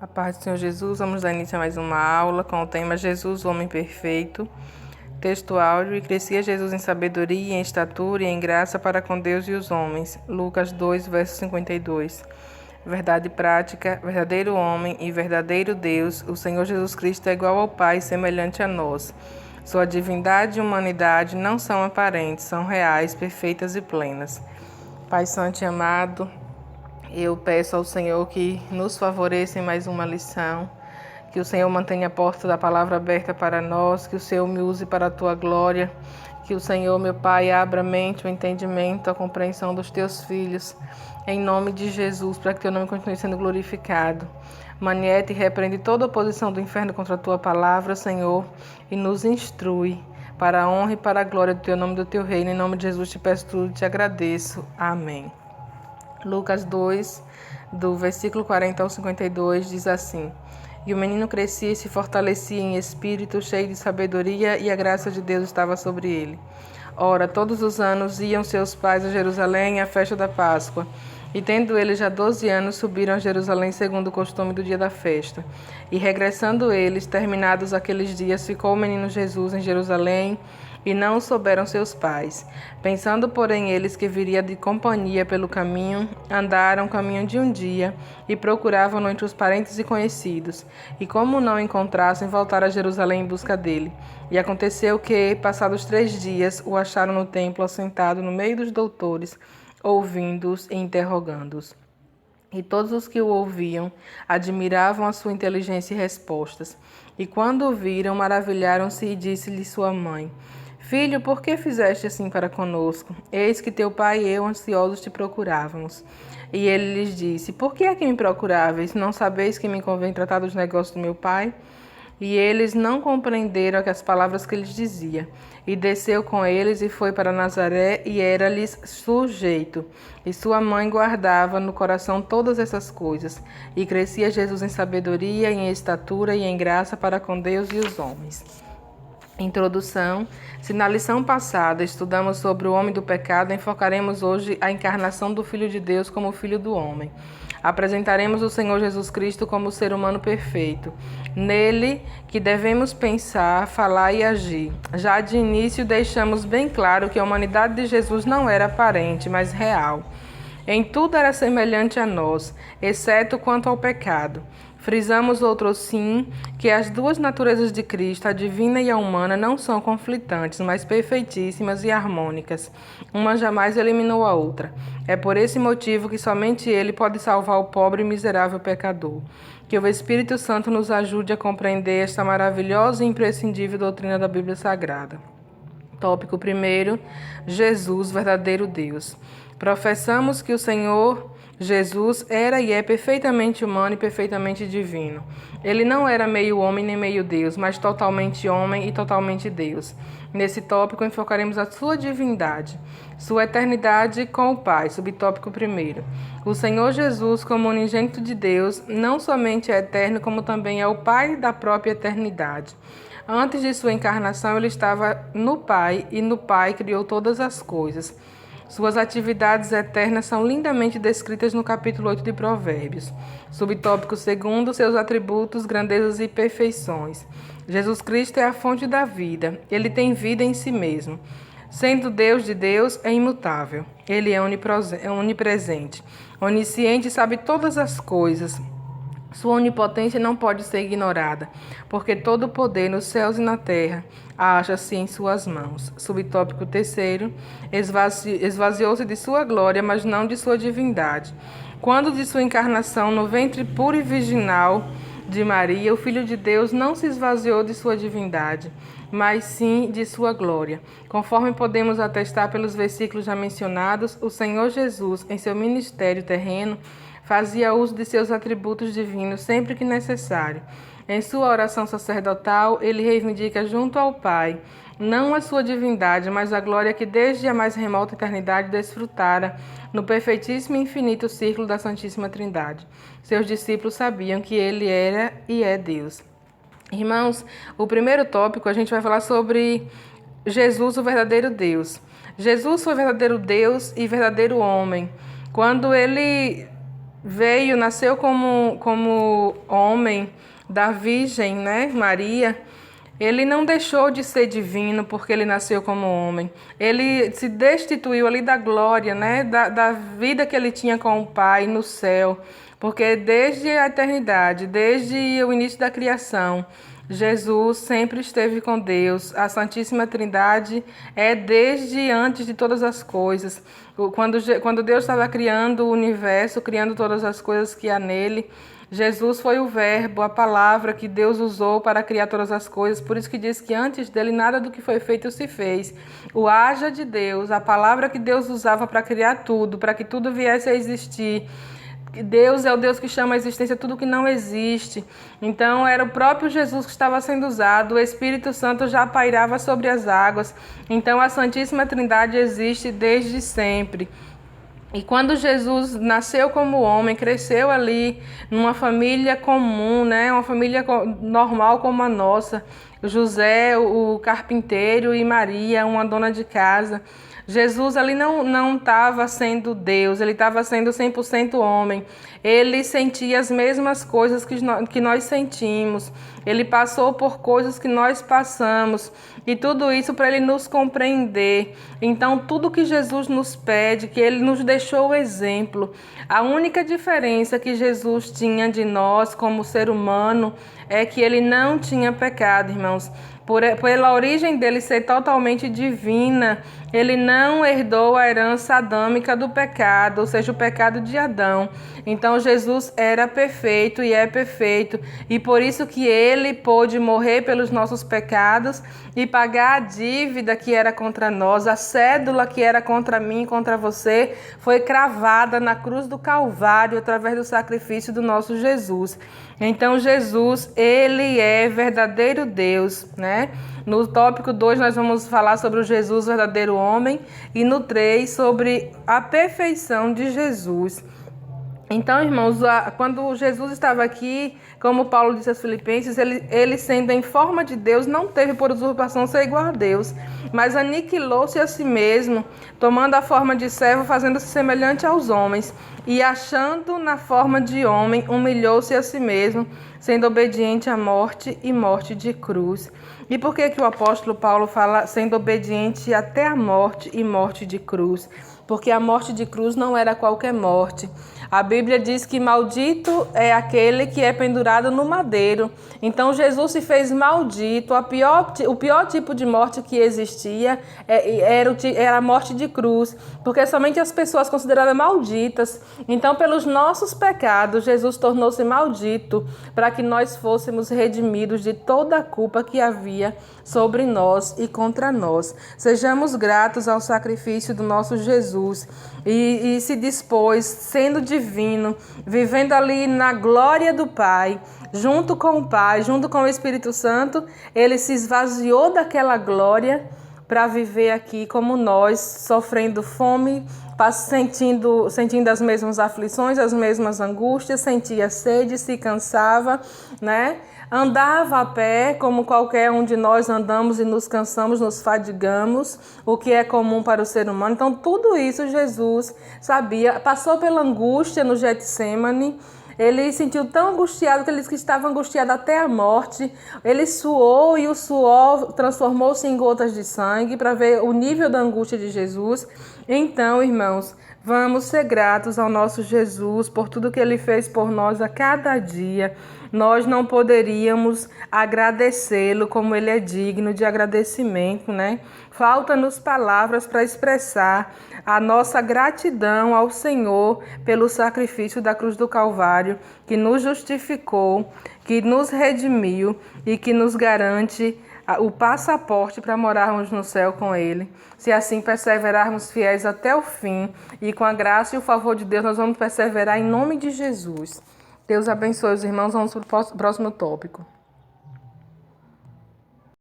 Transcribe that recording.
A paz do Senhor Jesus, vamos dar início a mais uma aula com o tema Jesus, o homem perfeito. Texto áudio: E crescia Jesus em sabedoria, em estatura e em graça para com Deus e os homens. Lucas 2, verso 52. Verdade prática: verdadeiro homem e verdadeiro Deus, o Senhor Jesus Cristo é igual ao Pai e semelhante a nós. Sua divindade e humanidade não são aparentes, são reais, perfeitas e plenas. Pai Santo e amado, eu peço ao Senhor que nos favoreça em mais uma lição, que o Senhor mantenha a porta da palavra aberta para nós, que o Senhor me use para a tua glória, que o Senhor, meu Pai, abra a mente, o entendimento, a compreensão dos teus filhos, em nome de Jesus, para que teu nome continue sendo glorificado. Manieta e repreende toda oposição do inferno contra a tua palavra, Senhor, e nos instrui para a honra e para a glória do teu nome e do teu reino. Em nome de Jesus te peço tudo e te agradeço. Amém. Lucas 2, do versículo 40 ao 52, diz assim: E o menino crescia e se fortalecia em espírito, cheio de sabedoria, e a graça de Deus estava sobre ele. Ora, todos os anos iam seus pais a Jerusalém à festa da Páscoa. E tendo eles já 12 anos, subiram a Jerusalém segundo o costume do dia da festa. E regressando eles, terminados aqueles dias, ficou o menino Jesus em Jerusalém, e não o souberam seus pais. Pensando, porém, eles que viria de companhia pelo caminho, andaram o caminho de um dia e procuravam-no entre os parentes e conhecidos. E como não encontrassem, voltaram a Jerusalém em busca dele. E aconteceu que, passados 3 dias, o acharam no templo assentado no meio dos doutores, ouvindo-os e interrogando-os. E todos os que o ouviam admiravam a sua inteligência e respostas. E quando o viram, maravilharam-se e disse-lhe sua mãe: Filho, por que fizeste assim para conosco? Eis que teu pai e eu ansiosos te procurávamos. E ele lhes disse: Por que é que me procuráveis? Não sabeis que me convém tratar dos negócios do meu pai? E eles não compreenderam as palavras que lhes dizia. E desceu com eles e foi para Nazaré, e era-lhes sujeito. E sua mãe guardava no coração todas essas coisas. E crescia Jesus em sabedoria, em estatura e em graça para com Deus e os homens. Introdução. Se na lição passada estudamos sobre o homem do pecado, enfocaremos hoje a encarnação do Filho de Deus como Filho do homem. Apresentaremos o Senhor Jesus Cristo como ser humano perfeito. Nele que devemos pensar, falar e agir. Já de início deixamos bem claro que a humanidade de Jesus não era aparente, mas real. Em tudo era semelhante a nós, exceto quanto ao pecado. Frisamos outro sim, que as duas naturezas de Cristo, a divina e a humana, não são conflitantes, mas perfeitíssimas e harmônicas. Uma jamais eliminou a outra. É por esse motivo que somente Ele pode salvar o pobre e miserável pecador. Que o Espírito Santo nos ajude a compreender esta maravilhosa e imprescindível doutrina da Bíblia Sagrada. Tópico 1. Jesus, verdadeiro Deus. Professamos que o Senhor Jesus era e é perfeitamente humano e perfeitamente divino. Ele não era meio homem nem meio Deus, mas totalmente homem e totalmente Deus. Nesse tópico enfocaremos a sua divindade, sua eternidade com o Pai, subtópico 1. O Senhor Jesus, como unigênito de Deus, não somente é eterno, como também é o Pai da própria eternidade. Antes de sua encarnação, ele estava no Pai, e no Pai criou todas as coisas. Suas atividades eternas são lindamente descritas no capítulo 8 de Provérbios. Subtópico 2, seus atributos, grandezas e perfeições. Jesus Cristo é a fonte da vida. Ele tem vida em si mesmo. Sendo Deus de Deus, é imutável. Ele é onipresente, onisciente e sabe todas as coisas. Sua onipotência não pode ser ignorada, porque todo o poder nos céus e na terra acha-se em suas mãos. Subtópico 3. Esvaziou-se de sua glória, mas não de sua divindade. Quando de sua encarnação no ventre puro e virginal de Maria, o Filho de Deus não se esvaziou de sua divindade, mas sim de sua glória. Conforme podemos atestar pelos versículos já mencionados, o Senhor Jesus, em seu ministério terreno, fazia uso de seus atributos divinos sempre que necessário. Em sua oração sacerdotal, ele reivindica junto ao Pai, não a sua divindade, mas a glória que desde a mais remota eternidade desfrutara no perfeitíssimo e infinito círculo da Santíssima Trindade. Seus discípulos sabiam que ele era e é Deus. Irmãos, o primeiro tópico a gente vai falar sobre Jesus, o verdadeiro Deus. Jesus foi verdadeiro Deus e verdadeiro homem. Quando ele nasceu como homem da Virgem, né, Maria. Ele não deixou de ser divino porque ele nasceu como homem. Ele se destituiu ali da glória, né, da vida que ele tinha com o Pai no céu. Porque desde a eternidade, desde o início da criação, Jesus sempre esteve com Deus. A Santíssima Trindade é desde antes de todas as coisas. Quando Deus estava criando o universo, criando todas as coisas que há nele, Jesus foi o verbo, a palavra que Deus usou para criar todas as coisas. Por isso que diz que antes dele nada do que foi feito se fez. O haja de Deus, a palavra que Deus usava para criar tudo, para que tudo viesse a existir. Deus é o Deus que chama a existência tudo que não existe. Então era o próprio Jesus que estava sendo usado. O Espírito Santo já pairava sobre as águas. Então a Santíssima Trindade existe desde sempre. E quando Jesus nasceu como homem, cresceu ali numa família comum, né? Uma família normal como a nossa. José, o carpinteiro, e Maria, uma dona de casa. Jesus ali não estava sendo Deus, ele estava sendo 100% homem. Ele sentia as mesmas coisas que nós sentimos. Ele passou por coisas que nós passamos. E tudo isso para ele nos compreender. Então, tudo que Jesus nos pede, que ele nos deixou o exemplo. A única diferença que Jesus tinha de nós como ser humano é que ele não tinha pecado, irmãos. Pela origem dele ser totalmente divina, ele não herdou a herança adâmica do pecado, ou seja, o pecado de Adão. Então Jesus era perfeito e é perfeito, e por isso que ele pôde morrer pelos nossos pecados e pagar a dívida que era contra nós, a cédula que era contra mim e contra você, foi cravada na cruz do Calvário através do sacrifício do nosso Jesus. Então Jesus, ele é verdadeiro Deus, né? No tópico 2 nós vamos falar sobre o Jesus verdadeiro homem e no 3 sobre a perfeição de Jesus. Então, irmãos, quando Jesus estava aqui, como Paulo disse aos Filipenses, ele sendo em forma de Deus, não teve por usurpação ser igual a Deus, mas aniquilou-se a si mesmo, tomando a forma de servo, fazendo-se semelhante aos homens, e achando na forma de homem, humilhou-se a si mesmo, sendo obediente à morte e morte de cruz. E por que o apóstolo Paulo fala sendo obediente até a morte e morte de cruz? Porque a morte de cruz não era qualquer morte. A Bíblia diz que maldito é aquele que é pendurado no madeiro. Então Jesus se fez maldito. O pior tipo de morte que existia era a morte de cruz, porque somente as pessoas consideradas malditas. Então, pelos nossos pecados, Jesus tornou-se maldito para que nós fôssemos redimidos de toda a culpa que havia sobre nós e contra nós. Sejamos gratos ao sacrifício do nosso Jesus e se dispôs, sendo divino, vivendo ali na glória do Pai, junto com o Pai, junto com o Espírito Santo, ele se esvaziou daquela glória para viver aqui como nós, sofrendo fome, sentindo as mesmas aflições, as mesmas angústias, sentia sede, se cansava, né? Andava a pé, como qualquer um de nós andamos e nos cansamos, nos fadigamos, o que é comum para o ser humano. Então, tudo isso Jesus sabia. Passou pela angústia no Getsêmani. Ele sentiu tão angustiado que ele disse que estava angustiado até a morte. Ele suou e o suor transformou-se em gotas de sangue para ver o nível da angústia de Jesus. Então, irmãos, vamos ser gratos ao nosso Jesus por tudo que ele fez por nós a cada dia. Nós não poderíamos agradecê-lo como ele é digno de agradecimento, né? Falta-nos palavras para expressar a nossa gratidão ao Senhor pelo sacrifício da cruz do Calvário, que nos justificou, que nos redimiu e que nos garante o passaporte para morarmos no céu com Ele. Se assim perseverarmos fiéis até o fim e com a graça e o favor de Deus, nós vamos perseverar em nome de Jesus. Deus abençoe os irmãos. Vamos para o próximo tópico.